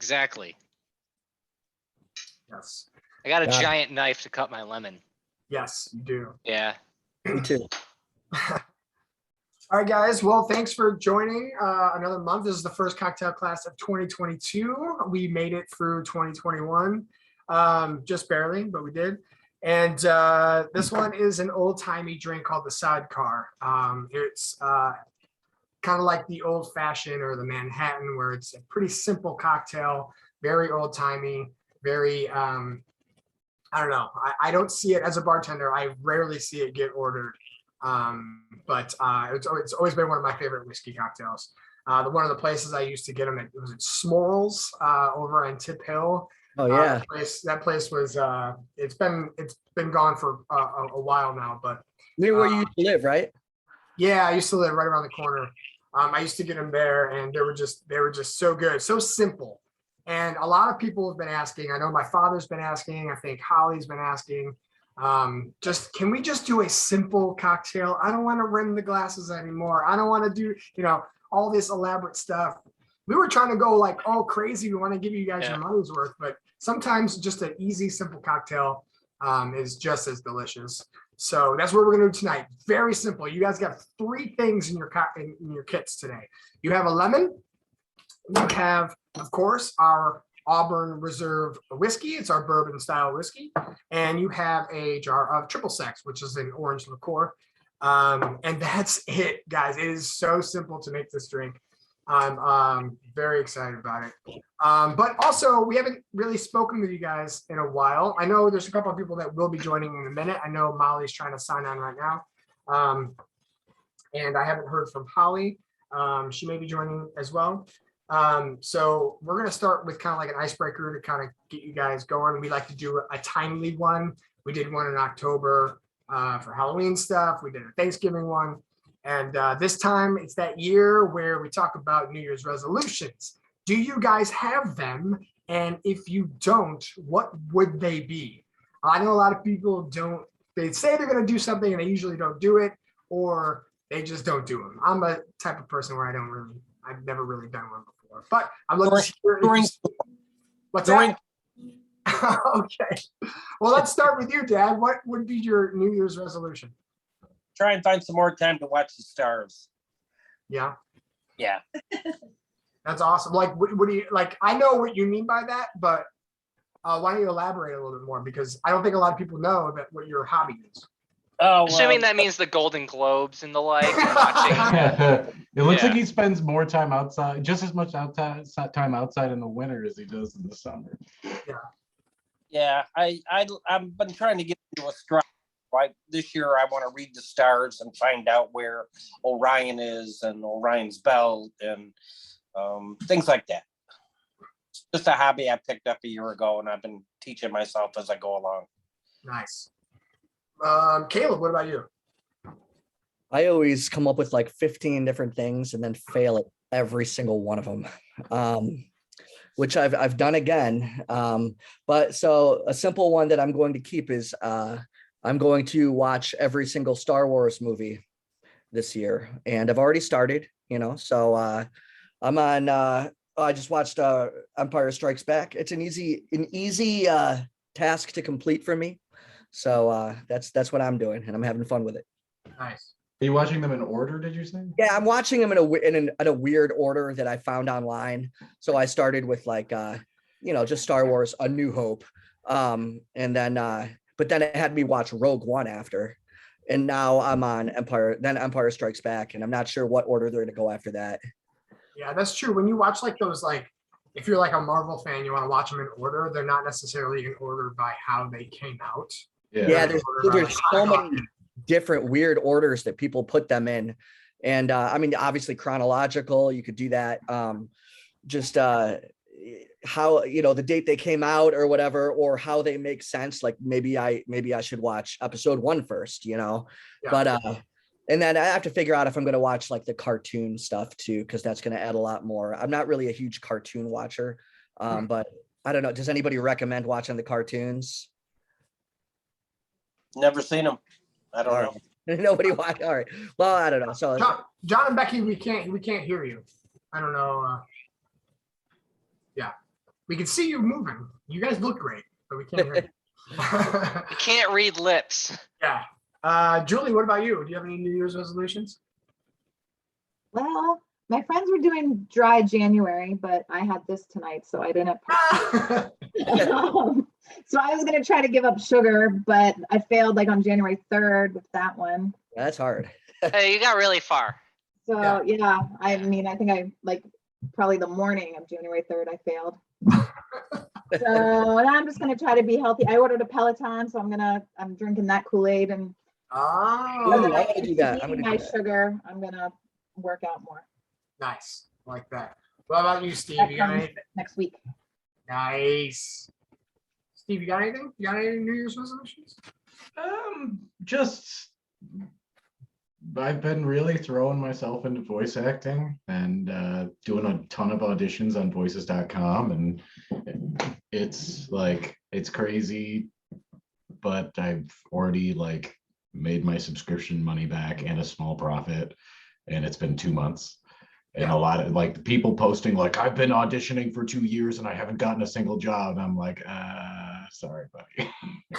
Exactly. Yes. I got a giant knife to cut my lemon. Yes, you do. Yeah. Me too. All right, guys. Well, thanks for joining another month. This is the first cocktail class of 2022. We made it through 2021, just barely, but we did. And this one is an old-timey drink called the Sidecar. It's kind of like the old-fashioned or the Manhattan, where it's a pretty simple cocktail, very old-timey, very, I don't know. I don't see it as a bartender. I rarely see it get ordered. But it's always been one of my favorite whiskey cocktails. One of the places I used to get them at was at Smorls over on Tip Hill. Oh yeah. That place was it's been gone for a while now, but Near where you used to live, right? yeah, I used to live right around the corner. I used to get them there, and they were just so good, so simple. And a lot of people have been asking. I know my father's been asking. I think Holly's been asking. Can we just do a simple cocktail? I don't want to rim the glasses anymore. I don't want to do, all this elaborate stuff. We were trying to go like all crazy. We want to give you guys your money's worth, but sometimes just an easy, simple cocktail is just as delicious. So that's what we're gonna do tonight. Very simple. You guys got 3 things in your kits today. You have a lemon. You have, of course, our Auburn Reserve whiskey. It's our bourbon style whiskey. And you have a jar of triple sec, which is an orange liqueur. And that's it, guys. It is so simple to make this drink. I'm very excited about it. But also, we haven't really spoken with you guys in a while. I know there's a couple of people that will be joining in a minute. I know Molly's trying to sign on right now. And I haven't heard from Holly. She may be joining as well. So we're going to start with kind of like an icebreaker to kind of get you guys going. We like to do a timely one. We did one in October for Halloween stuff. We did a Thanksgiving one. And this time it's that year where we talk about New Year's resolutions. Do you guys have them? And if you don't, what would they be? I know a lot of people don't, they say they're going to do something and they usually don't do it, or they just don't do them. I'm a type of person where I've never really done one before, but I'm looking to hear. What's that? Okay. Well, let's start with you, Dad. What would be your New Year's resolution? Try and find some more time to watch the stars. Yeah. Yeah. That's awesome. Like, what do you like? I know what you mean by that, but why don't you elaborate a little bit more? Because I don't think a lot of people know that what your hobby is. Oh, Assuming that means the Golden Globes and the like. And watching. It looks like he spends more time outside, just as much time outside in the winter as he does in the summer. Yeah. I've been trying to get into a stride. Right, this year I want to read the stars and find out where Orion is and Orion's belt and things like that. It's just a hobby I picked up a year ago, and I've been teaching myself as I go along. Nice. Caleb, what about you? I always come up with like 15 different things and then fail at every single one of them, which I've done again. But so a simple one that I'm going to keep is I'm going to watch every single Star Wars movie this year, and I've already started, so I'm on, I just watched Empire Strikes Back. It's an easy task to complete for me. So that's what I'm doing, and I'm having fun with it. Nice. Are you watching them in order, did you say? Yeah, I'm watching them in a weird order that I found online. So I started with like, just Star Wars, A New Hope. And then, but then it had me watch Rogue One after. And now I'm on Empire Strikes Back. And I'm not sure what order they're going to go after that. Yeah, that's true. When you watch like those, like, if you're like a Marvel fan, you want to watch them in order. They're not necessarily in order by how they came out. Yeah, there's so many different weird orders that people put them in. And I mean, obviously chronological, you could do that. Just how, the date they came out or whatever, or how they make sense. Like maybe I should watch episode 1 first, Yeah. But and then I have to figure out if I'm going to watch like the cartoon stuff too, because that's going to add a lot more. I'm not really a huge cartoon watcher, but I don't know. Does anybody recommend watching the cartoons? Never seen them. I don't know. Nobody watched. All right. Well, I don't know. So John and Becky, we can't hear you. I don't know. Yeah. We can see you moving. You guys look great, but we can't hear you. You can't read lips. Yeah. Julie, what about you? Do you have any New Year's resolutions? Well, my friends were doing dry January, but I had this tonight, so I didn't. So I was gonna try to give up sugar, but I failed like on January 3rd with that one. That's hard. Hey, you got really far. So yeah, I mean, I think I like probably the morning of January 3rd, I failed. So now I'm just gonna try to be healthy. I ordered a Peloton, so I'm drinking that Kool-Aid and Ooh, Oh, I gotta do that. I'm eating gonna my do that. sugar. I'm gonna work out more. nice. Like that. What about you, Steve? That You got comes anything? next week. Nice. Steve, you got anything? You got any New Year's resolutions? Just I've been really throwing myself into voice acting and doing a ton of auditions on voices.com, and it's crazy, but I've already like made my subscription money back and a small profit, and it's been 2 months. And a lot of like people posting like, I've been auditioning for 2 years and I haven't gotten a single job. And I'm like, sorry, buddy.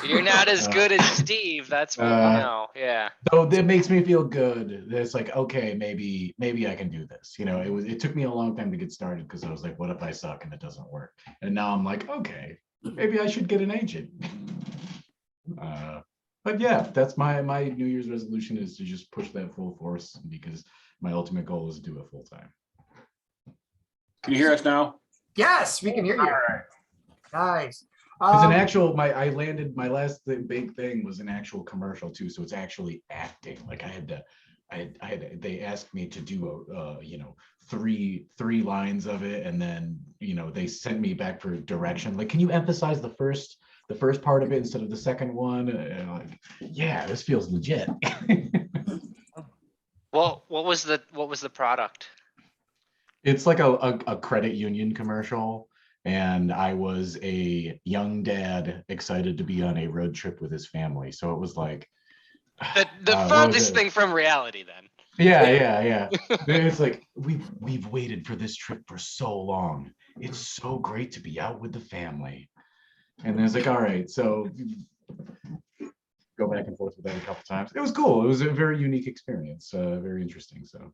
You're not as good as Steve. That's what we know. Yeah. So that makes me feel good. It's like, okay, maybe I can do this. You know, it took me a long time to get started because I was like, what if I suck and it doesn't work? And now I'm like, okay, maybe I should get an agent. But yeah, that's my New Year's resolution, is to just push that full force, because my ultimate goal is to do it full time. Can you hear us now? Yes, we can hear you. All right. Nice. It's an actual, I landed, my last big thing was an actual commercial too. So it's actually acting. Like they asked me to do three lines of it. And then, they sent me back for direction. Like, can you emphasize the first part of it instead of the second one? And like, yeah, this feels legit. Well, what was the product? It's like a credit union commercial. And I was a young dad excited to be on a road trip with his family. So it was like The furthest thing from reality then. Yeah. It's like, we've waited for this trip for so long. It's so great to be out with the family. And then it's like, all right, so go back and forth with that a couple times. It was cool. It was a very unique experience, very interesting. So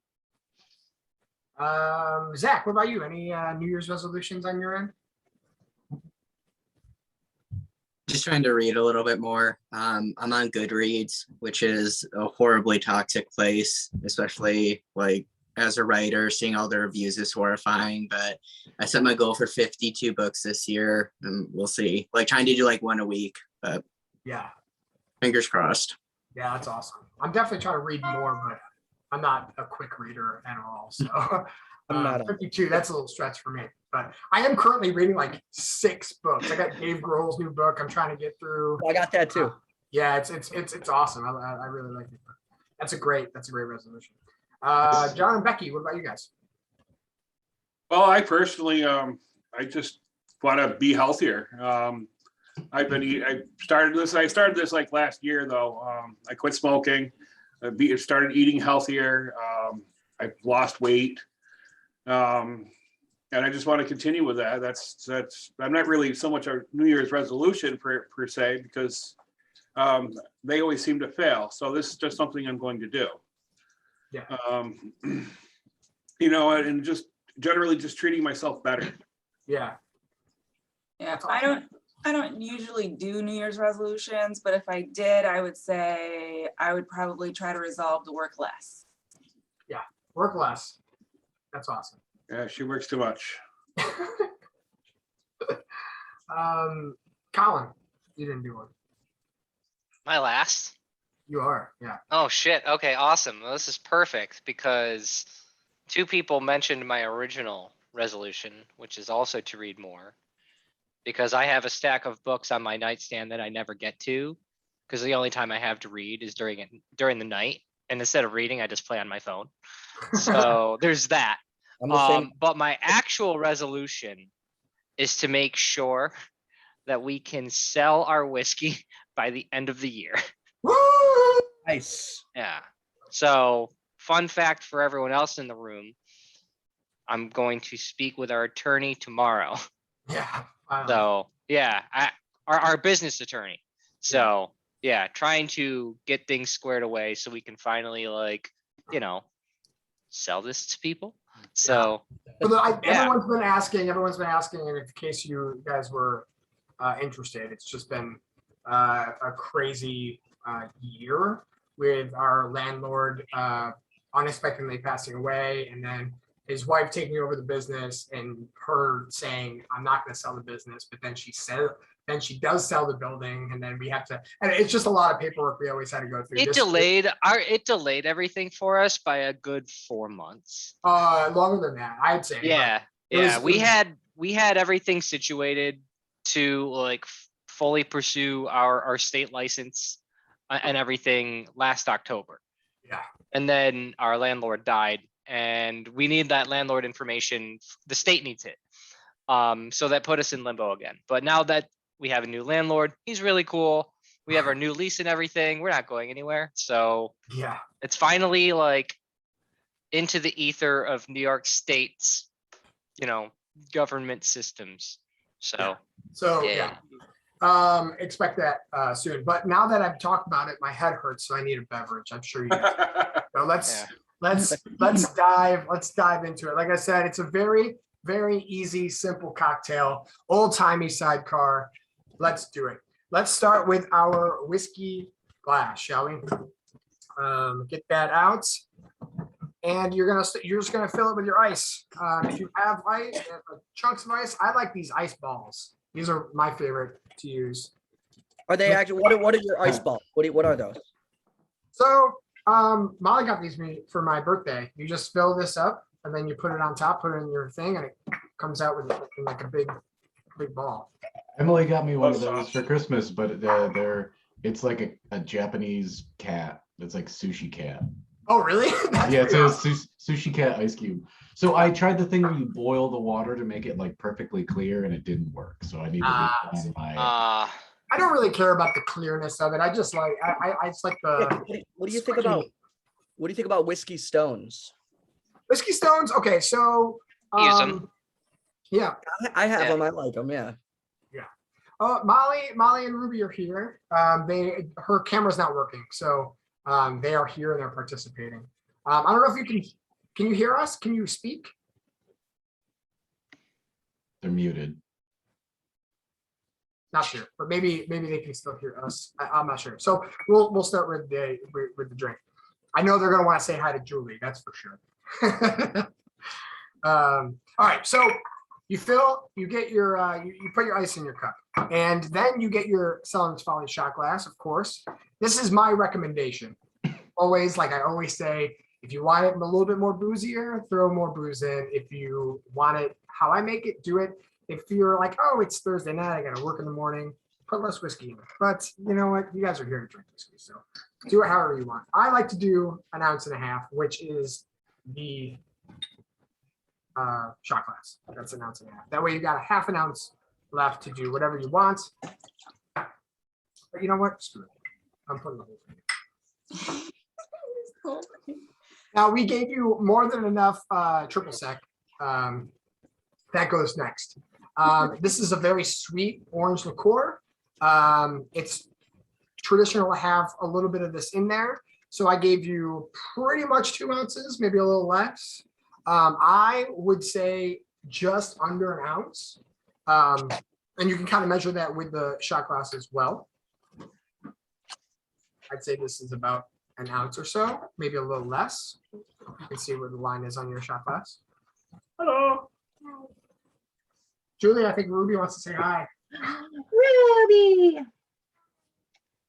Zach, what about you? Any New Year's resolutions on your end? Just trying to read a little bit more. I'm on Goodreads, which is a horribly toxic place, especially like as a writer, seeing all the reviews is horrifying. But I set my goal for 52 books this year, and we'll see. Like trying to do like one a week, but Yeah. fingers crossed. Yeah, that's awesome. I'm definitely trying to read more, but I'm not a quick reader at all. So I'm not 52, that's a little stretch for me. But I am currently reading like 6 books. I got Dave Grohl's new book I'm trying to get through. I got that too. Yeah, it's awesome. I really like it. That's a great resolution. John and Becky, what about you guys? Well, I personally, I just want to be healthier. I started this like last year though. I quit smoking. I started eating healthier. I've lost weight. And I just want to continue with that. That's I'm not really so much a New Year's resolution per se, because they always seem to fail. So this is just something I'm going to do. Yeah. And just generally just treating myself better. Yeah. Yeah, I don't usually do New Year's resolutions, but if I did, I would say I would probably try to resolve to work less. Yeah, work less. That's awesome. Yeah, she works too much. Colin, you didn't do one. My last? You are, yeah. Oh shit. Okay, awesome. Well, this is perfect because 2 people mentioned my original resolution, which is also to read more. Because I have a stack of books on my nightstand that I never get to, because the only time I have to read is during the night. And instead of reading, I just play on my phone. So there's that. I'm the same. But my actual resolution is to make sure that we can sell our whiskey by the end of the year. Woo! Nice. Yeah. So fun fact for everyone else in the room, I'm going to speak with our attorney tomorrow Yeah. So yeah, our business attorney. So yeah, trying to get things squared away so we can finally like, sell this to people. So yeah. Everyone's been asking, and in case you guys were interested, it's just been a crazy year with our landlord unexpectedly passing away, and then his wife taking over the business, and her saying, "I'm not going to sell the business," but then she does sell the building, and then we have to, and it's just a lot of paperwork we always had to go through. It delayed everything for us by a good 4 months. Longer than that, I'd say. Yeah. Yeah. We had everything situated to like fully pursue our state license and everything last October. Yeah. And then our landlord died, and we need that landlord information. The state needs it. So that put us in limbo again. But now that we have a new landlord, he's really cool. We have our new lease and everything. We're not going anywhere. So Yeah. it's finally like into the ether of New York State's, government systems. So Yeah. Expect that soon. But now that I've talked about it, my head hurts, so I need a beverage. I'm sure you guys. So let's dive into it. Like I said, it's a very, very easy, simple cocktail, old-timey sidecar. Let's do it. Let's start with our whiskey glass, shall we? Get that out. And you're just gonna fill it with your ice. If you have ice, chunks of ice, I like these ice balls. These are my favorite to use. Are they actually? What are your ice balls? What are those? So Molly got these me for my birthday. You just fill this up, and then you put it on top, put it in your thing, and it comes out with like a big ball. Emily got me one of those for Christmas, but it's like a Japanese cat. It's like sushi cat. Oh, really? Yeah, it's a sushi cat ice cube. So I tried the thing where you boil the water to make it like perfectly clear, and it didn't work. So I need to refine my. I don't really care about the clearness of it. I just like I just like the. What do you think about? What do you think about whiskey stones? Whiskey stones. Okay, so use them. Yeah, I have them. I like them. Yeah. Yeah. Molly and Ruby are here. Her camera's not working, so they are here and they're participating. I don't know if you can you hear us? Can you speak? They're muted. Not sure, but maybe they can still hear us. I'm not sure. So we'll start with the drink. I know they're gonna want to say hi to Julie. That's for sure. All right, so you get your you put your ice in your cup, and then you get your Sullivan's Folly shot glass. Of course, this is my recommendation. Always, like I always say, if you want it a little bit more boozier, throw more booze in. If you want it how I make it, do it. If you're like, oh, it's Thursday night, I got to work in the morning, put less whiskey in it. But you know what? You guys are here to drink whiskey, so do it however you want. I like to do 1.5 ounces, which is the shot glass. That's 1.5 ounces. That way you got 1/2 ounce left to do whatever you want. But you know what? Screw it. I'm putting the whole thing. Now we gave you more than enough triple sec. That goes next. This is a very sweet orange liqueur. It's traditional to have a little bit of this in there. So I gave you pretty much 2 ounces, maybe a little less. I would say just under 1 ounce. And you can kind of measure that with the shot glass as well. I'd say this is about 1 ounce or so, maybe a little less. You can see where the line is on your shot glass. Hello. Julie, I think Ruby wants to say hi.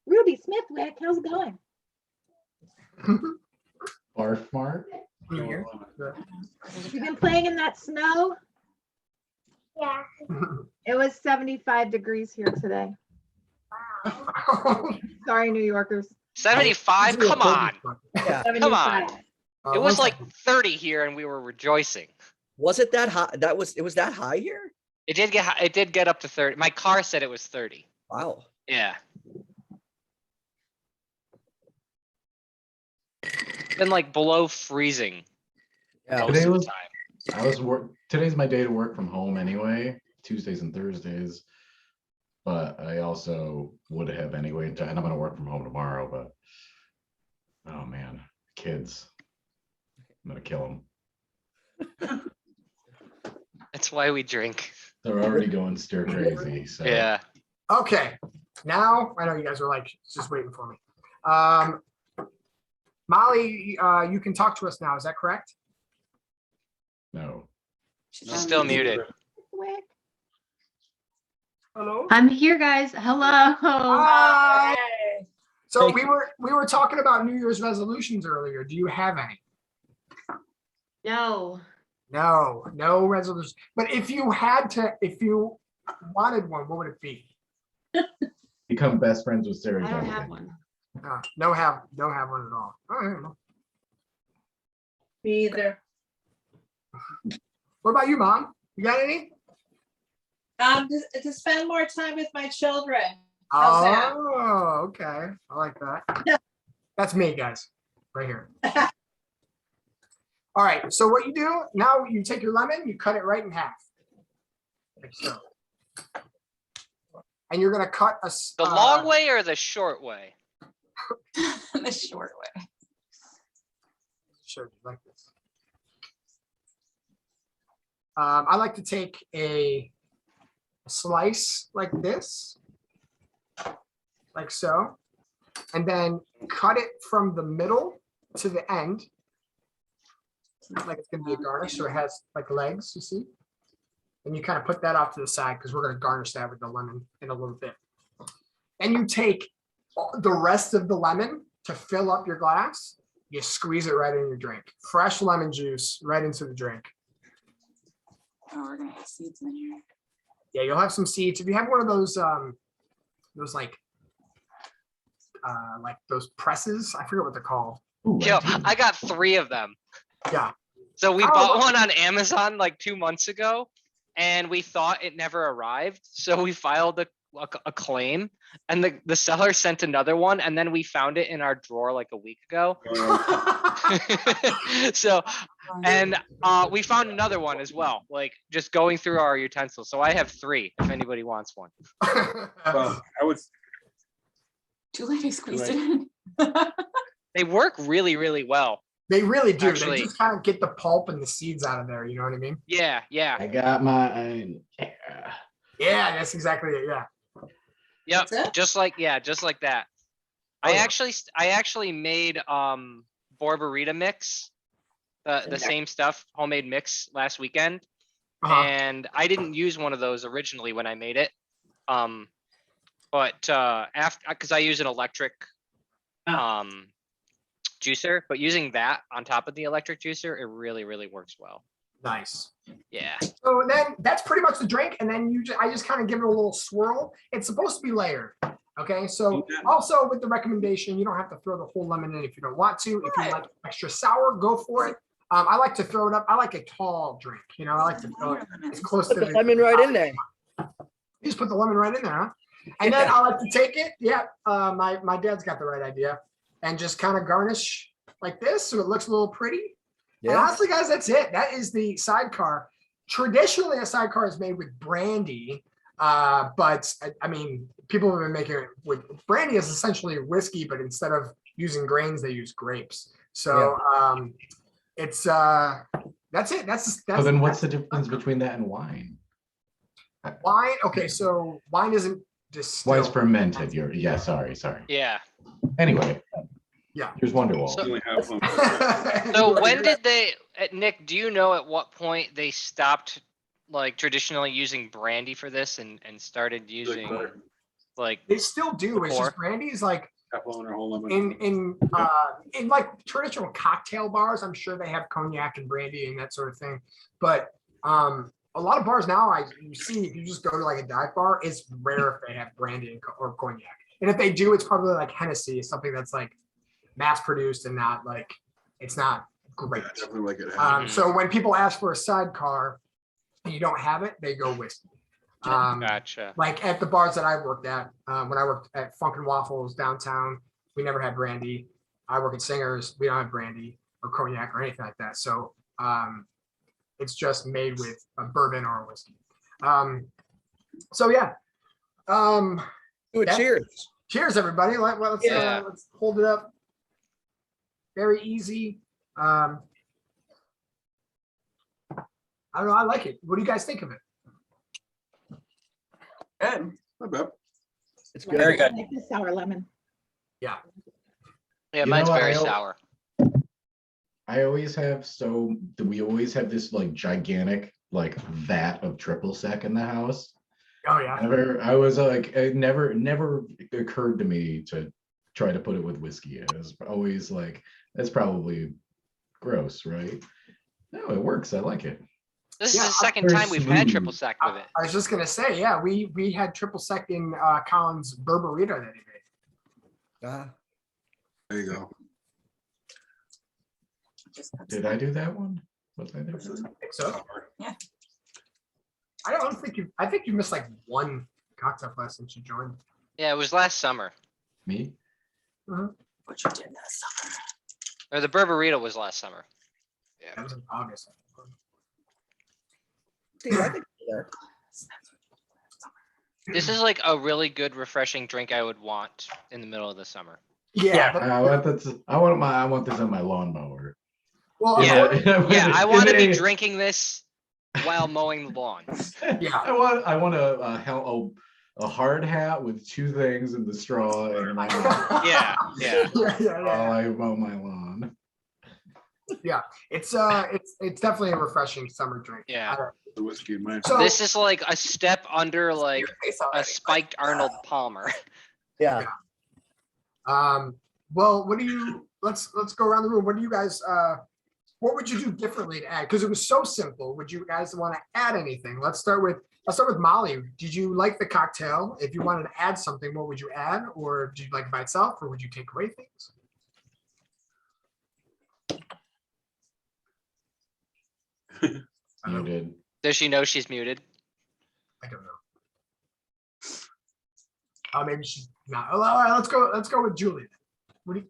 Ruby Smithwick, how's it going? Barf Mark. Here. You been playing in that snow? Yeah. It was 75 degrees here today. Sorry, New Yorkers. 75? Come on. Yeah. Come on. It was like 30 here and we were rejoicing. Was it that high? It was that high here? It did get up to 30. My car said it was 30. Wow. Yeah. Been like below freezing. Yeah. Today's my day to work from home anyway. Tuesdays and Thursdays. But I also would have anyway, and I'm gonna work from home tomorrow, but oh man, kids. I'm gonna kill them. That's why we drink. They're already going stir crazy, so. Yeah. Okay, now I know you guys are like just waiting for me. Molly, you can talk to us now. Is that correct? No. She's still muted. Hello. I'm here, guys. Hello. Hi. Hey. So we were talking about New Year's resolutions earlier. Do you have any? No, No resolution. But if you wanted one, what would it be? Become best friends with Sarah. I don't Jessica. have one. Don't have one at all. All right. Me either. What about you, Mom? You got any? To spend more time with my children. How's that? Oh, okay. I like that. That's me, guys, right here. All right. So what you do now? You take your lemon, you cut it right in half, like so, and you're gonna cut a. The long way or the short way? The short way. Sure, like this. I like to take a slice like this, like so, and then cut it from the middle to the end, like it's gonna be a garnish, so it has like legs, you see? And you kind of put that off to the side because we're gonna garnish that with the lemon in a little bit. And you take the rest of the lemon to fill up your glass, you squeeze it right in your drink. Fresh lemon juice right into the drink. Oh, we're gonna have seeds in here. Yeah, you'll have some seeds. If you have one of those like those presses, I forget what they're called. Ooh, Yo, do. I got 3 of them. Yeah. So we Oh. bought one on Amazon like 2 months ago, and we thought it never arrived. So we filed a claim, and the seller sent another one, and then we found it in our drawer like a week ago. So, and we found another one as well, like just going through our utensils. So I have 3 if anybody wants one. Well, I would, Too late, I squeezed it in. They work really, really well. They really do. Actually- They just kind of get the pulp and the seeds out of there. You know what I mean? Yeah, yeah. I got mine. Yeah. Yeah, that's exactly it. Yeah. Yep, That's it? just like that. Oh, yeah. I actually made Borborita mix, the same stuff, homemade mix last weekend, Uh-huh. and I didn't use one of those originally when I made it. But after, because I use an electric juicer, but using that on top of the electric juicer, it really, really works well. Nice. Yeah. So then that's pretty much the drink. And then I just kind of give it a little swirl. It's supposed to be layered. Okay. So Okay. also with the recommendation, you don't have to throw the whole lemon in if you don't want to. If you like extra sour, go for it. I like to throw it up. I like a tall drink. You know, I like to throw it as close to Put the lemon right in there. You just put the lemon right in there, huh? And then I like to take it. Yeah. My dad's got the right idea. And just kind of garnish like this so it looks a little pretty. And Yeah. honestly, guys, that's it. That is the sidecar. Traditionally, a sidecar is made with brandy, but I mean, people have been making it with brandy is essentially whiskey, but instead of using grains, they use grapes. So it's that's it. That's So then what's the difference between that and wine? wine. Okay, so wine isn't distilled. Wine's fermented. Yeah, sorry. Yeah. Anyway. Yeah. Here's Wonderwall. So- only have one. So when did they, Nick, do you know at what point they stopped like traditionally using brandy for this and started using like, They still do. It's just Liqueur. brandy is like Half lemon or whole lemon. in like traditional cocktail bars. I'm sure they have cognac and brandy and that sort of thing. But a lot of bars now, you see if you just go to like a dive bar, it's rare if they have brandy or cognac. And if they do, it's probably like Hennessy, something that's like mass produced and not like it's not great. Yeah, definitely like it. So when people ask for a sidecar and you don't have it, they go whiskey. gotcha. Like at the bars that I worked at, when I worked at Funk and Waffles downtown, we never had brandy. I work at Singers, we don't have brandy or cognac or anything like that. So it's just made with a bourbon or a whiskey. So yeah. Do it. That- Cheers. Cheers, everybody. Yeah. Let's hold it up. Very easy. I don't know. I like it. What do you guys think of it? Good. Not bad. It's Very good. I like the sour lemon. Yeah, You mine's know, very I al- sour. I always have we always have this like gigantic like vat of triple sec in the house. Oh yeah. I was like, it never occurred to me to try to put it with whiskey. It was always like, that's probably gross, right? No, it works. I like it. This Yeah, is the second very time we've had smooth. triple sec with it. I was just gonna say, yeah, we had triple sec in Colin's burberito that he made. Ah, There you go. Just put Did some- I do that one? Was I there? I think so. Yeah. I think you missed like one cocktail class since you joined. Yeah, it was last summer. Me? What you did this summer. Or the burberito was last summer. That was in August. Steve, I think you're there. This is like a really good, refreshing drink I would want in the middle of the summer. Yeah. I want this on my lawnmower. Well, Yeah. according- Yeah, I want to be If it- drinking this while mowing the lawn. Yeah. I want a hard hat with two things in the straw and Yeah, yeah. yeah. while I mow my lawn. It's definitely a refreshing summer drink. Yeah. The whiskey in mine. So This is like a step under like Your face a already. spiked Arnold Palmer. Yeah. well, let's go around the room. What do you guys what would you do differently to add? Because it was so simple. Would you guys want to add anything? Let's start with Molly. Did you like the cocktail? If you wanted to add something, what would you add? Or do you like it by itself, or would you take away things? You did. Does she know she's muted? I don't know. Oh, maybe she's not. Oh, all right, let's go with Julie. Did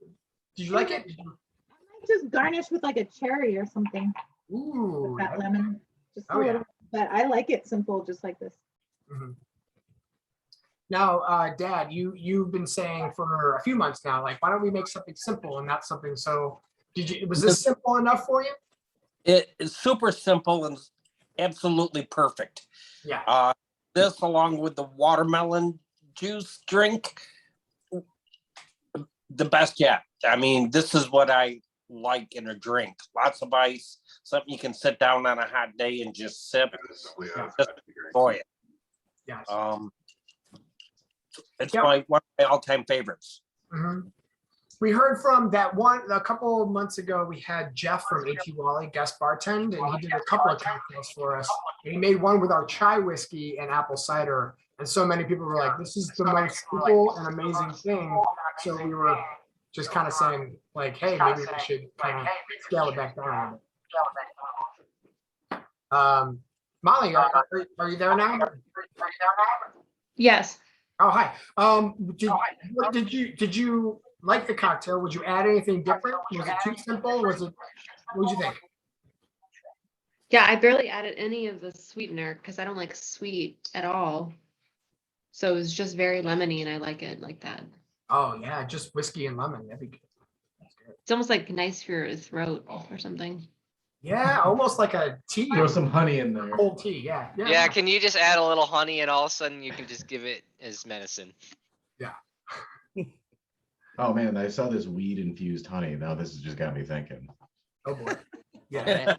you like it? I might just garnish with like a cherry or something. Ooh. That lemon. Just a Oh, yeah. little, but I like it simple, just like this. Mhm. Now, Dad, you've been saying for a few months now, like, why don't we make something simple and not something so? Was this simple enough for you? It is super simple and absolutely perfect. Yeah. This along with the watermelon juice drink, the best yet. I mean, this is what I like in a drink. Lots of ice, something you can sit down on a hot day and just sip. Just enjoy it. Yes. It's Yep. one of my all-time favorites. Mhm. We heard from a couple of months ago, we had Jeff from AT Wally guest bartend, and he did a couple of cocktails for us. And he made one with our chai whiskey and apple cider. And so many people were like, this is the most simple and amazing thing. So we were just kind of saying like, hey, maybe we should kind of scale it back down. Molly, are you there now? Yes. Oh, hi. Did you like the cocktail? Would you add anything different? Was it too simple? What did you think? Yeah, I barely added any of the sweetener because I don't like sweet at all. So it was just very lemony and I like it like that. Oh yeah, just whiskey and lemon. That'd be good. That's good. It's almost like nice for your throat or something. Yeah, almost like a tea. Throw some honey in there. Cold tea. Yeah. Yeah, can you just add a little honey and all of a sudden you can just give it as medicine? Oh man, I saw this weed infused honey. Now this has just got me thinking. Oh boy. Yeah.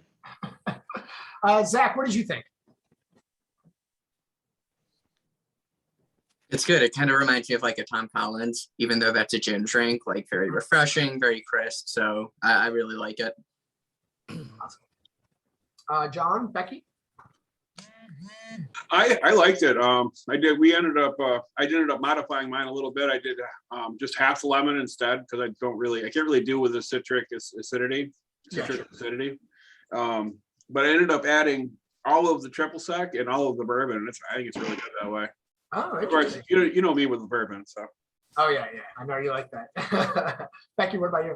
Zach, what did you think? It's good. It kind of reminds me of like a Tom Collins, even though that's a gin drink, like very refreshing, very crisp. So I really like it. John, Becky? I liked it. I did. I ended up modifying mine a little bit. I did just half the lemon instead because I can't really deal with the citric acidity. But I ended up adding all of the triple sec and all of the bourbon. And I think it's really good that way. Oh, Of course, interesting. you know me with the bourbon, so. Oh yeah. I know you like that. Becky, what about you?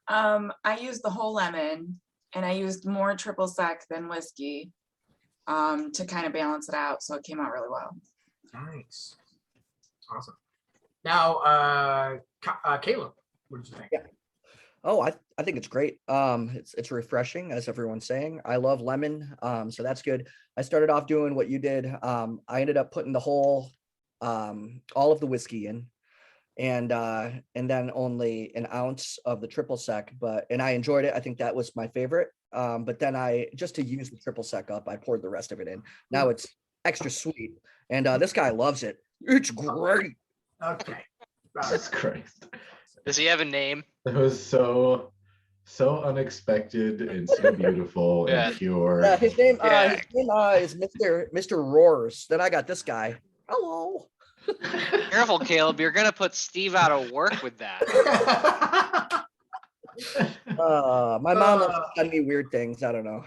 I used the whole lemon and I used more triple sec than whiskey. to kind of balance it out. So it came out really well. Nice. Awesome. Now, Caleb, what did you think? Yeah. Oh, I think it's great. It's refreshing, as everyone's saying. I love lemon, so that's good. I started off doing what you did. I ended up putting the whole, all of the whiskey in, and then only an ounce of the triple sec. And I enjoyed it. I think that was my favorite. But then just to use the triple sec up, I poured the rest of it in. Now it's extra sweet, and this guy loves it. It's great. Okay. That's Christ. Does he have a name? That was so unexpected and so beautiful Yeah. and pure. Yeah, his name Yeah. is Mr. Roars. Then I got this guy. Hello. Careful, Caleb. You're gonna put Steve out of work with that. My mom has done me weird things. I don't know.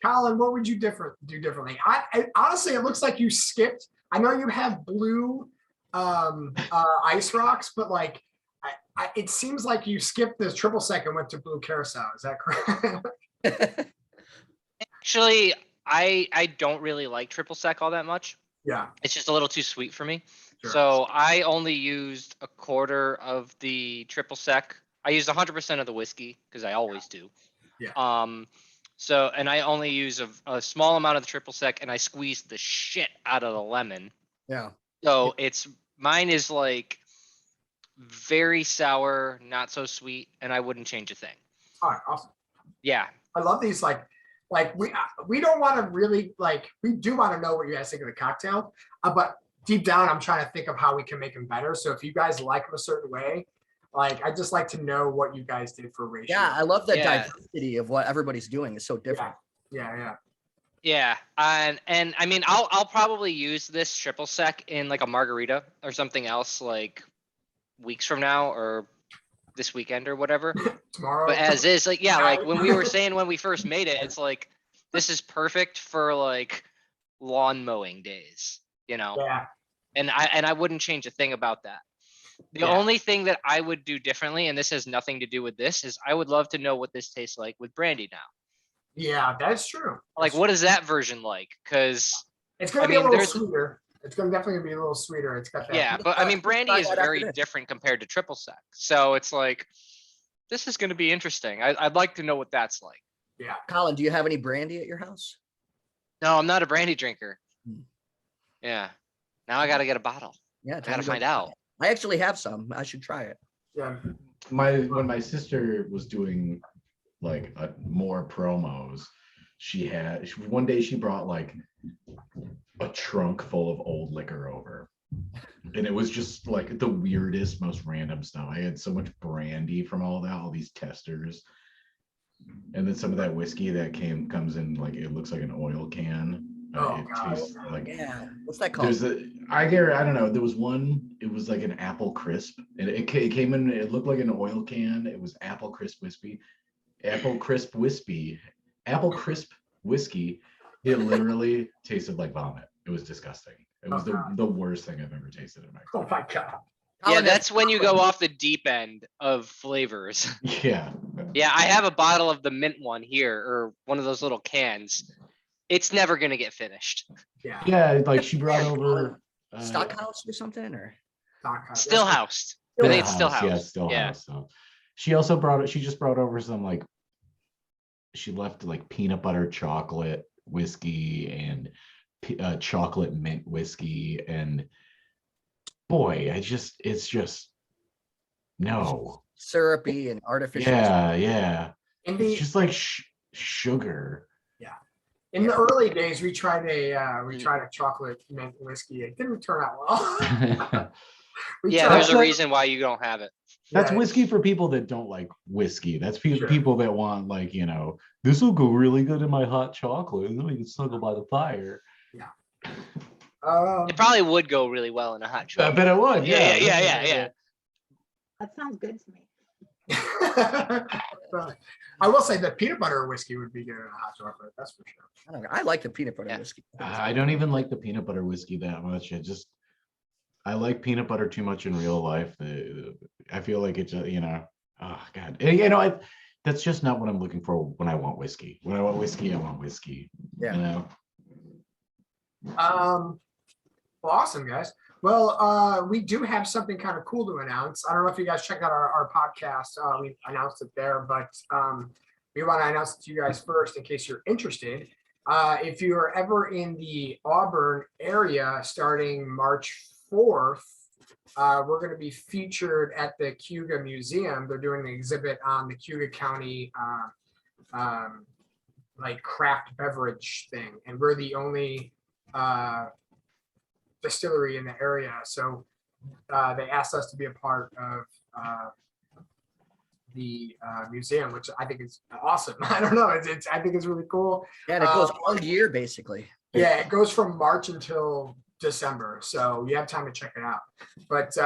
Colin, what would you do differently? I honestly, it looks like you skipped. I know you have blue ice rocks, but like it seems like you skipped the triple sec and went to blue carousel. Is that correct? Actually, I don't really like triple sec all that much. Yeah. It's just a little too sweet for me. Sure. So I only used a quarter of the triple sec. I used 100% of the whiskey because I always do. Yeah. And I only use a small amount of the triple sec, and I squeezed the shit out of the lemon. Yeah. So mine is like very sour, not so sweet, and I wouldn't change a thing. All right, awesome. Yeah. I love these. Like we don't want to really we do want to know what you guys think of the cocktail, but deep down, I'm trying to think of how we can make them better. So if you guys like them a certain way, I just like to know what you guys did for ratio. Yeah, I love the diversity of what everybody's doing. It's so different. Yeah. Yeah, and I mean, I'll probably use this triple sec in like a margarita or something else like weeks from now or this weekend or whatever. Tomorrow. But as is, like when we were saying when we first made it, it's like this is perfect for like lawn mowing days, you know. Yeah. And I wouldn't change a thing about that. The only thing that I would do differently, and this has nothing to do with this, is I would love to know what this tastes like with brandy now. Yeah, that's true. Like, what is that version like? Because it's going to be a little sweeter. It's going to definitely be a little sweeter. It's got that. Yeah, but I mean, brandy is very different compared to triple sec. So it's like, this is going to be interesting. I'd like to know what that's like. Yeah. Colin, do you have any brandy at your house? No, I'm not a brandy drinker. Yeah. Now I got to get a bottle. Yeah. I got to find out. I actually have some. I should try it. Yeah. When my sister was doing more promos, one day she brought like a trunk full of old liquor over, and it was just like the weirdest, most random stuff. I had so much brandy from all these testers, and then some of that whiskey that comes in like it looks like an oil can. It tastes like, what's that called? I don't know. There was one. It was like an apple crisp, and it came in. It looked like an oil can. It was apple crisp whiskey. It literally tasted like vomit. It was disgusting. It was the worst thing I've ever tasted in my life. Oh my God. Yeah, that's when you go off the deep end of flavors. Yeah. Yeah, I have a bottle of the mint one here, or one of those little cans. It's never gonna get finished. Yeah. Yeah, like she brought over Stockhouse or something, or still housed. I think it's still housed. Yeah, still housed. So she also she just brought over some she left like peanut butter chocolate whiskey and chocolate mint whiskey, and boy, it's just no syrupy and artificial. Yeah. It's just like sugar. In the early days, we tried a chocolate mint whiskey. It didn't turn out well. There's a reason why you don't have it. That's whiskey for people that don't like whiskey. That's people that want this will go really good in my hot chocolate, and then we can snuggle by the fire. Yeah. It probably would go really well in a hot chocolate. I bet it would. Yeah. That sounds good to me. I will say that peanut butter whiskey would be good in a hot chocolate. That's for sure. I like the peanut butter whiskey. I don't even like the peanut butter whiskey that much. I like peanut butter too much in real life. I feel like it's oh God. that's just not what I'm looking for when I want whiskey. When I want whiskey, I want whiskey. Yeah. You know? Well, awesome, guys. Well, we do have something kind of cool to announce. I don't know if you guys checked out our podcast. We announced it there, but we want to announce it to you guys first in case you're interested. If you are ever in the Auburn area starting March 4th, we're going to be featured at the Cayuga Museum. They're doing an exhibit on the Cayuga County like craft beverage thing, and we're the only distillery in the area. So they asked us to be a part of the museum, which I think is awesome. I don't know. I think it's really cool. Yeah, and it goes all year basically. Yeah, it goes from March until December. So you have time to check it out. But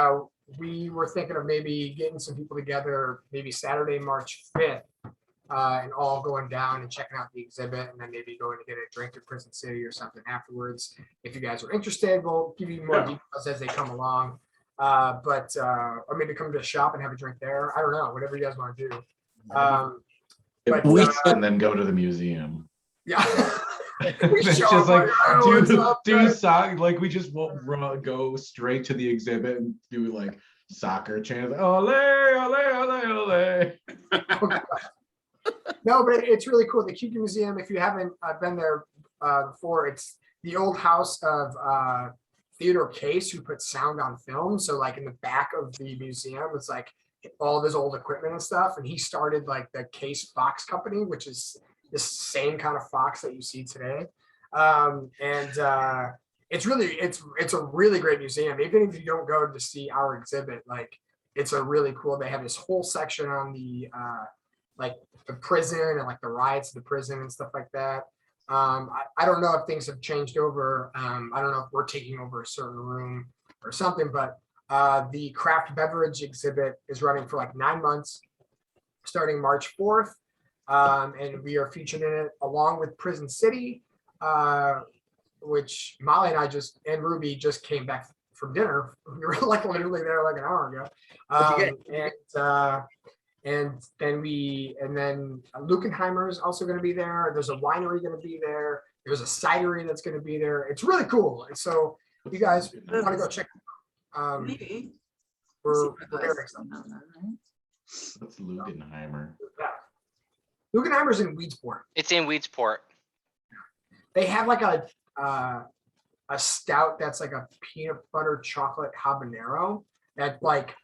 we were thinking of maybe getting some people together, maybe Saturday, March 5th, and all going down and checking out the exhibit, and then maybe going to get a drink at Prison City or something afterwards. If you guys are interested, we'll give you more details as they come along. Or maybe come to the shop and have a drink there. I don't know, whatever you guys want to do. And then go to the museum. Yeah. It's just like do soccer, like we just won't go straight to the exhibit and do like soccer chants. Ole, ole, ole, ole. No, but it's really cool. The Cayuga Museum, if you haven't been there before, it's the old house of Theodore Case, who put sound on film. So like in the back of the museum, it's like all of his old equipment and stuff. And he started like the Case Fox Company, which is the same kind of fox that you see today. It's a really great museum. Even if you don't go to see our exhibit, like it's a really cool, they have this whole section on the like the prison and like the riots of the prison and stuff like that. I don't know if things have changed over. I don't know if we're taking over a certain room or something, but the craft beverage exhibit is running for like 9 months, starting March 4th. And we are featured in it along with Prison City, which Molly and I and Ruby just came back from dinner. We were like literally there like an hour ago. And then Lukenheimer is also going to be there. There's a winery going to be there. There's a cidery that's going to be there. It's really cool. And so you guys want to go check it out. We're very excited. What's Lukenheimer? Yeah. Lukenheimer's in Weedsport. It's in Weedsport. They have like a stout that's like a peanut butter chocolate habanero that like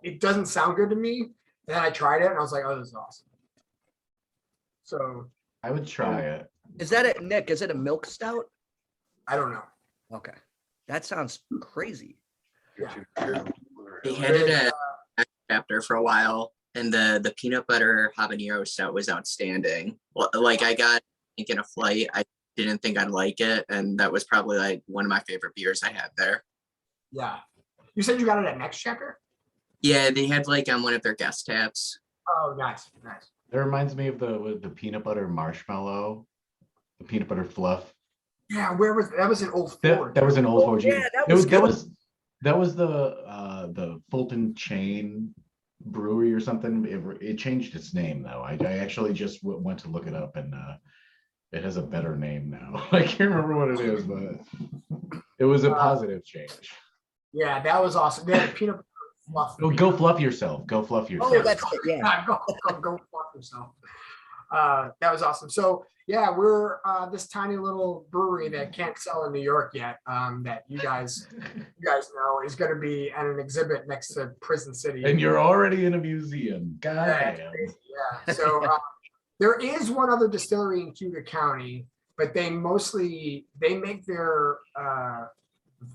it doesn't sound good to me. And then I tried it and I was like, oh, this is awesome. So I would try it. Is that it, Nick? Is it a milk stout? I don't know. Okay. That sounds crazy. Yeah. They had it at chapter for a while, and the peanut butter habanero stout was outstanding. Well, like I got in a flight, I didn't think I'd like it, and that was probably like one of my favorite beers I had there. Yeah. You said you got it at Next Checker? Yeah, they had like on one of their guest taps. Oh, nice. That reminds me of the peanut butter marshmallow, the peanut butter fluff. Yeah, where was that? Was an Old Forge. That was an Old Forge. Yeah, that was the Fulton Chain Brewery or something. It changed its name though. I actually just went to look it up, and it has a better name now. I can't remember what it is, but it was a positive change. Yeah, that was awesome. They had peanut butter fluff. Go fluff yourself. Go fluff yourself. Oh, that's it. Yeah. Go fluff yourself. That was awesome. So yeah, we're this tiny little brewery that can't sell in New York yet. That you guys know is going to be at an exhibit next to Prison City. And you're already in a museum. God damn. Yeah. So there is one other distillery in Cayuga County, but they make their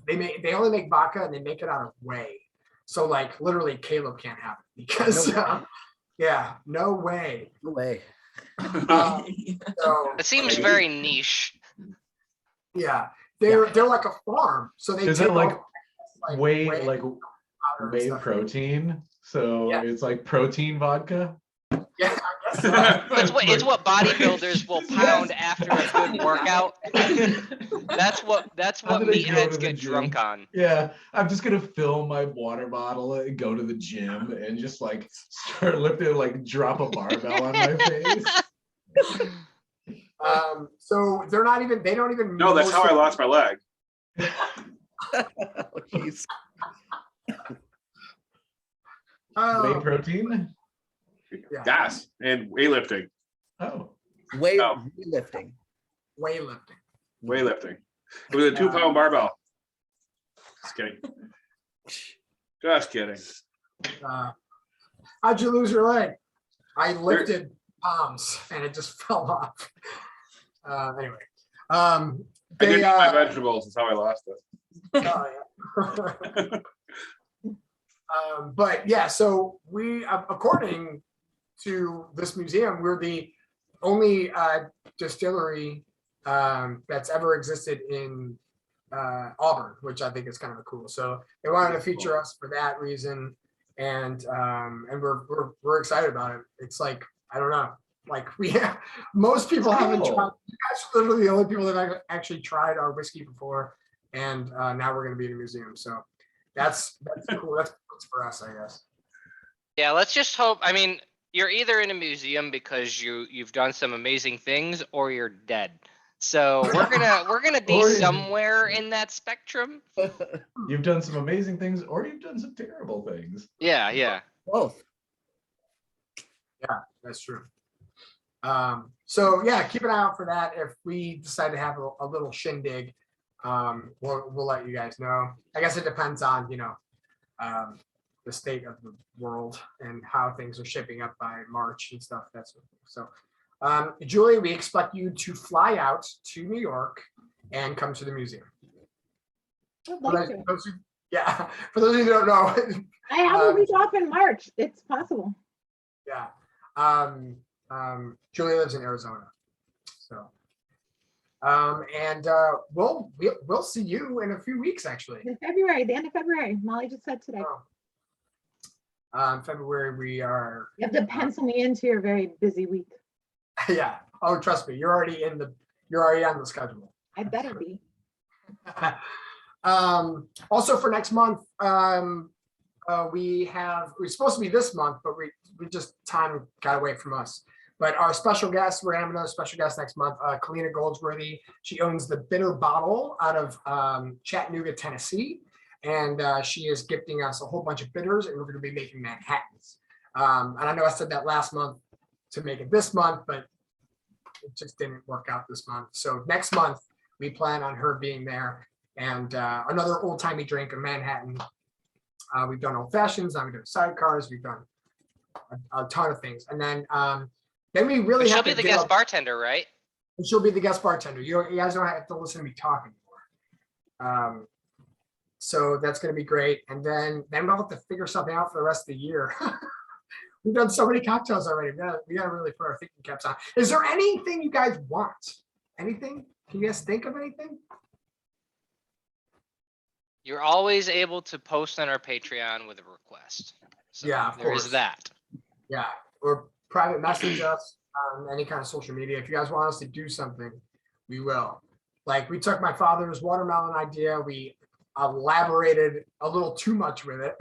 they only make vodka and they make it out of whey. So like literally Caleb can't have it because no way. No way. So It seems very niche. yeah, they're like a farm. So they Is take it like all, whey powder and stuff. protein? So Yeah. it's like protein vodka. Yeah, I It's what bodybuilders will pound after a good workout. That's what How did I go to meatheads the get drunk gym? on. Yeah, I'm just gonna fill my water bottle and go to the gym and just like start lifting, like drop a barbell on my face. So they don't even. No, that's how I lost my leg. Oh, jeez. Whey Oh, protein? yeah. Gas and weightlifting. Oh. Weightlifting. Weightlifting. Weightlifting. It was a 2-pound barbell. Just kidding. Just kidding. How'd you lose your leg? I lifted palms and it just fell off. Anyway, I didn't eat my vegetables. That's how I lost it. oh, yeah. But yeah, so we, according to this museum, we're the only distillery that's ever existed in Auburn, which I think is kind of cool. So they wanted to feature us for that reason, and we're excited about it. It's like, I don't know, like most people haven't tried. You guys are literally the only people that have actually tried our whiskey before, and now we're going to be in a museum. So that's cool. That's for us, I guess. Yeah, let's just hope. I mean, you're either in a museum because you've done some amazing things, or you're dead. So we're gonna be somewhere in that spectrum. You've done some amazing things, or you've done some terrible things. Yeah. Both. Yeah, that's true. So yeah, keep an eye out for that. If we decide to have a little shindig, we'll let you guys know. I guess it depends on the state of the world and how things are shaping up by March and stuff. That's so. Julie, we expect you to fly out to New York and come to the museum. I'd like to. For those of you who don't know, I have a week off in March. It's possible. yeah. Julie lives in Arizona, so we'll see you in a few weeks, actually. In February, the end of February. Molly just said today. February we are. You have to pencil me into your very busy week. Yeah. Oh, trust me, you're already on the schedule. I better be. Also for next month, we're supposed to be this month, but we just time got away from us. But our special guest, we're gonna have another special guest next month, Kalina Goldsworthy. She owns the Bitter Bottle out of Chattanooga, Tennessee. And she is gifting us a whole bunch of bitters, and we're gonna be making Manhattans. And I know I said that last month to make it this month, but it just didn't work out this month. So next month, we plan on her being there, and another old-timey drink, a Manhattan. We've done old fashions, now we've done sidecars, we've done a ton of things. And then we really But have she'll to be the guest bartender, right? She'll be the guest bartender. You guys don't have to listen to me talk anymore. So that's going to be great. And then we'll have to figure something out for the rest of the year. We've done so many cocktails already. We got to really put our thinking caps on. Is there anything you guys want? Anything? Can you guys think of anything? You're always able to post on our Patreon with a request. So Yeah, of there course. is that. Yeah, or private message us on any kind of social media. If you guys want us to do something, we will. Like we took my father's watermelon idea. We elaborated a little too much with it.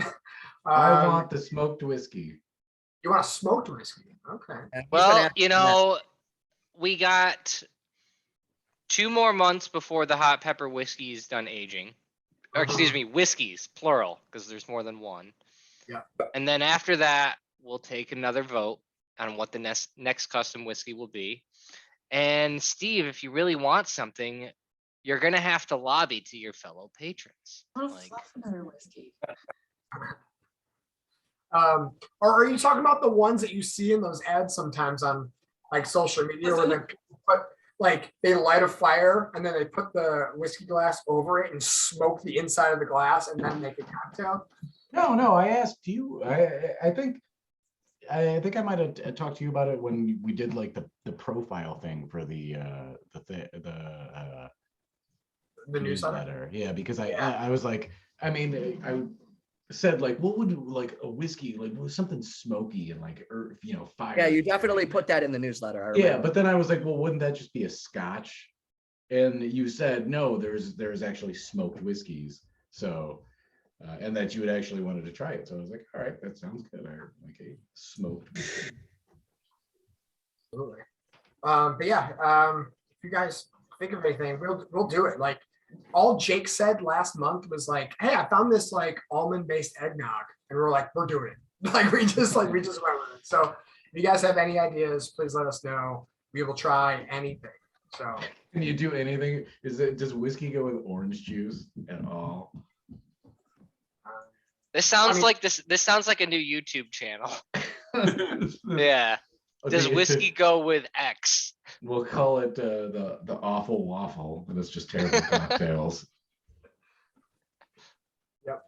I want the smoked whiskey. You want a smoked whiskey? Okay. Well, we got 2 more months before the hot pepper whiskey is done aging. Or excuse me, whiskeys, plural, because there's more than one. Yeah. And then after that, we'll take another vote on what the next custom whiskey will be. And Steve, if you really want something, you're gonna have to lobby to your fellow patrons. Another whiskey. Or are you talking about the ones that you see in those ads sometimes on like social media where they put like they light a fire and then they put the whiskey glass over it and smoke the inside of the glass and then make a cocktail? No, I asked you. I think I might have talked to you about it when we did like the profile thing for the newsletter. Yeah, because I was like, I mean, said like, what would like a whiskey, like something smoky and like, fire. Yeah, you definitely put that in the newsletter. I Yeah, remember. but then I was like, well, wouldn't that just be a Scotch? And you said no, there's actually smoked whiskeys. So, and that you had actually wanted to try it. So I was like, all right, that sounds good. I like a smoked whiskey. Absolutely. But yeah, if you guys think of anything, we'll do it. Like all Jake said last month was like, hey, I found this like almond-based eggnog, and we're like, we're doing it. Like we just went with it. So if you guys have any ideas, please let us know. We will try anything. So Can you do anything? Does whiskey go with orange juice at all? This sounds mean- like this sounds like a new YouTube channel. Yeah. Does Okay, whiskey go with X? We'll call it the awful waffle, and it's just terrible cocktails. yep.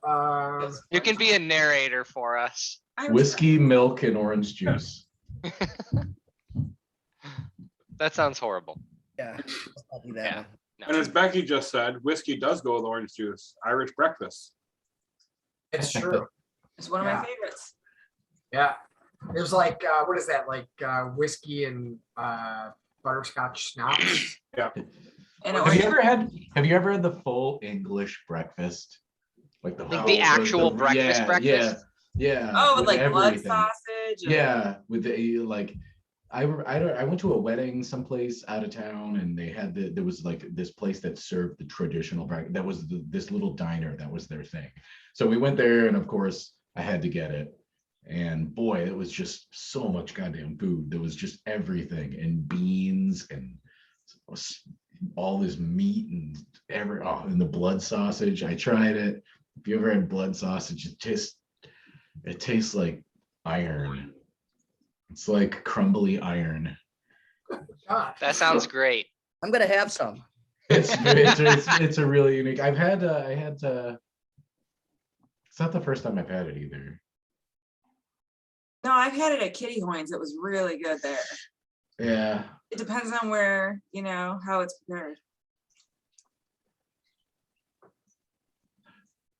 You can be a narrator for us. Whiskey, milk, and orange juice. That sounds horrible. Yeah, I'll do that. Yeah. one. No. And as Becky just said, whiskey does go with orange juice. Irish breakfast. It's true. It's one of Yeah. my favorites. Yeah. There's like what is that? Like whiskey and butterscotch schnapps. Yeah. And Have you ever had the full English breakfast? Like the Like the actual breakfast breakfast? Yeah. oh, with like blood everything. sausage. and- Yeah, with the like, I went to a wedding someplace out of town, and they had there was like this place that served the traditional breakfast. That was this little diner, that was their thing. So we went there, and of course I had to get it. And boy, it was just so much goddamn food. There was just everything, and beans and all this meat and and the blood sausage. I tried it. If you ever had blood sausage, it tastes like iron. It's like crumbly iron. God. That sounds great. I'm gonna have some. It's a really unique. I had it's not the first time I've had it either. No, I've had it at Kitty Hoynes. It was really good there. Yeah. It depends on where, how it's prepared.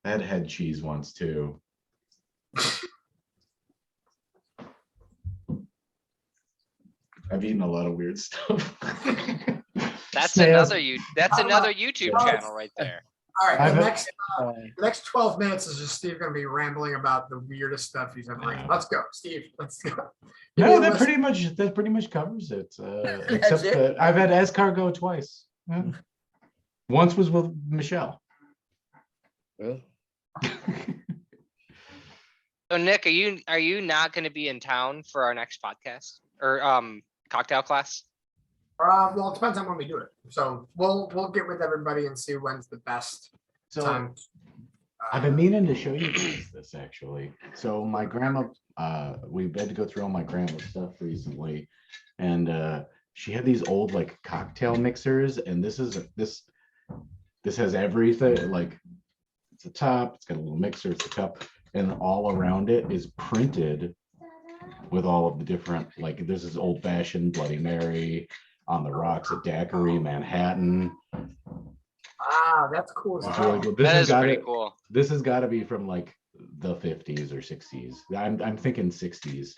I had head cheese once too. I've eaten a lot of weird stuff. That's Snail. another YouTube channel right there. All right. I've The had- next 12 minutes is just Steve going to be rambling about the weirdest stuff he's ever eaten. Let's go, Steve. Let's go. Give me No, a that list. pretty much covers it. Except it? that I've had escargot twice. Yeah. Once was with Michelle. Well, So Nick, are you not going to be in town for our next podcast or cocktail class? Well, it depends on when we do it. So we'll get with everybody and see when's the best So time. I've been meaning to show you guys this actually. So my grandma, we've had to go through all my grandma's stuff recently, and she had these old like cocktail mixers, and this has everything. Like it's a top, it's got a little mixer, it's a cup, and all around it is printed with all of the different, like there's this old fashioned Bloody Mary, on the rocks, a daiquiri, Manhattan. That's cool. It's really cool. That is pretty cool. This has got to be from like the 50s or 60s. I'm thinking 60s.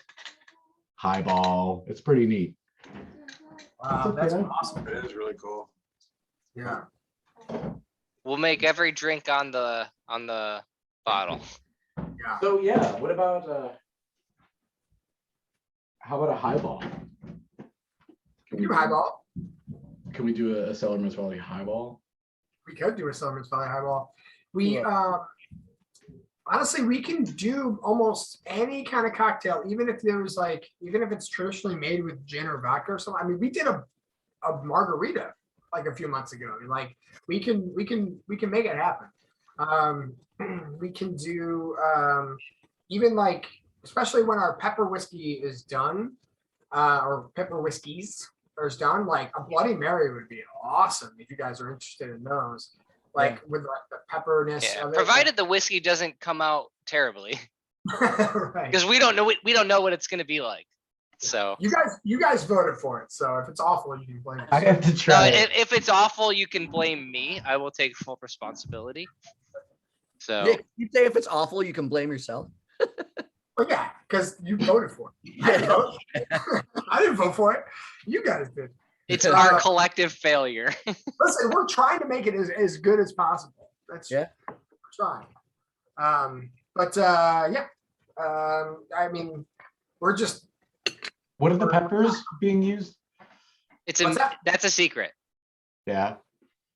Highball. It's pretty neat. Wow, that's Okay. awesome. It is really cool. Yeah. We'll make every drink on the bottle. Yeah. So yeah, what about how about a highball? Can we do highball? Can we do a Cellarman's Valley highball? We could do a Summer's Valley highball. We honestly, we can do almost any kind of cocktail, even if it's traditionally made with gin or vodka or something. I mean, we did a margarita like a few months ago. Like we can make it happen. We can do even like, especially when our pepper whiskey is done, or pepper whiskeys is done, like a Bloody Mary would be awesome if you guys are interested in those. Like with like the pepperness Yeah, of it. provided the whiskey doesn't come out terribly, Right. because we don't know what it's going to be like. So You guys voted for it, so if it's awful, you can blame I us. have to try it. if it's awful, you can blame me. I will take full responsibility. So Yeah, you say if it's awful, you can blame yourself. But yeah, because you voted for it. I didn't vote. I didn't vote for it. You guys did. it's our collective failure. Listen, we're trying to make it as good as possible. That's Yeah. we're trying. I mean, we're just What are the peppers being used? What's that? That's a secret. Yeah.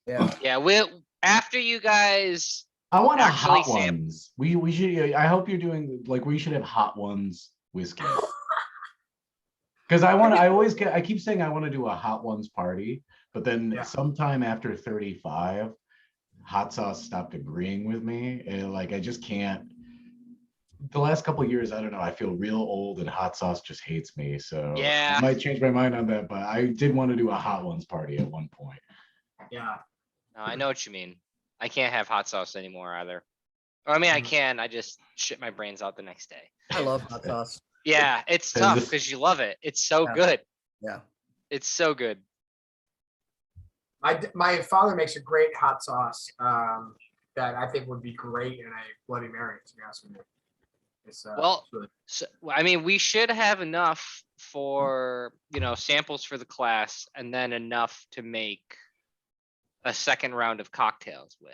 Yeah. Yeah, after you guys I want a actually hot ones. We should. I hope you're doing like we should have hot ones whiskey. Because I keep saying I want to do a hot ones party, but then sometime after 35, hot sauce stopped agreeing with me, and like I just can't. The last couple of years, I don't know. I feel real old, and hot sauce just hates me. So Yeah. I might change my mind on that. But I did want to do a hot ones party at one point. Yeah. No, I know what you mean. I can't have hot sauce anymore either. Or, I mean, I can. I just shit my brains out the next day. I love hot sauce. Yeah, it's And tough this- because you love it. It's so Yeah. good. Yeah. It's so good. My father makes a great hot sauce that I think would be great in a Bloody Mary, to be honest with you. It's, Well, it's really- So, I mean, we should have enough for, samples for the class and then enough to make a second round of cocktails with.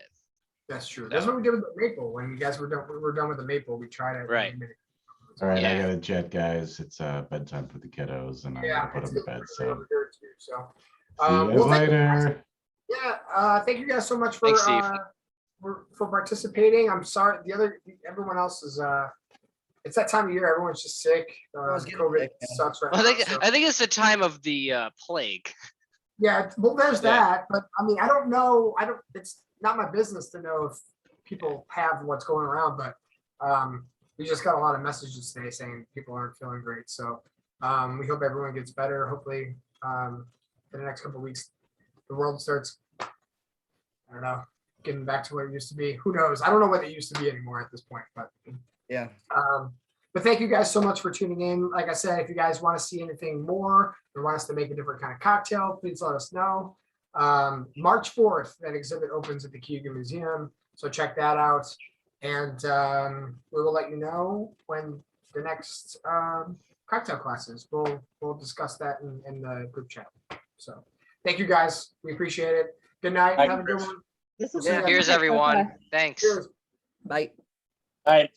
that's true. That's what we did with the maple. When you guys were done with the maple, we tried it. Right. All right, I Yeah. gotta jet, guys. It's bedtime for the kiddos, and I'm Yeah, gonna put it's them to bed. So over here too. So, see you guys well, thank you guys. later. Yeah, thank you guys so much for Thanks, Steve. for participating. I'm sorry, everyone else is it's that time of year. Everyone's just sick. Everyone's getting COVID sick, yeah. sucks right Well, now. so- I think it's the time of the plague. Yeah, well, there's Yeah. that, but I mean, I don't know. It's not my business to know if people have what's going around, but we just got a lot of messages today saying people aren't feeling great. So we hope everyone gets better. Hopefully, in the next couple of weeks, the world starts, I don't know, getting back to what it used to be. Who knows? I don't know what it used to be anymore at this point, but Yeah. but thank you guys so much for tuning in. Like I said, if you guys want to see anything more or want us to make a different kind of cocktail, please let us know. March 4th, that exhibit opens at the Keegan Museum. So check that out. And we will let you know when the next cocktail class is. We'll discuss that in the group chat. So thank you guys. We appreciate it. Good night. Thank Have a you, good Chris. one. This is Yeah. really Cheers, good. everyone. Okay. Thanks. Cheers. Bye. All right.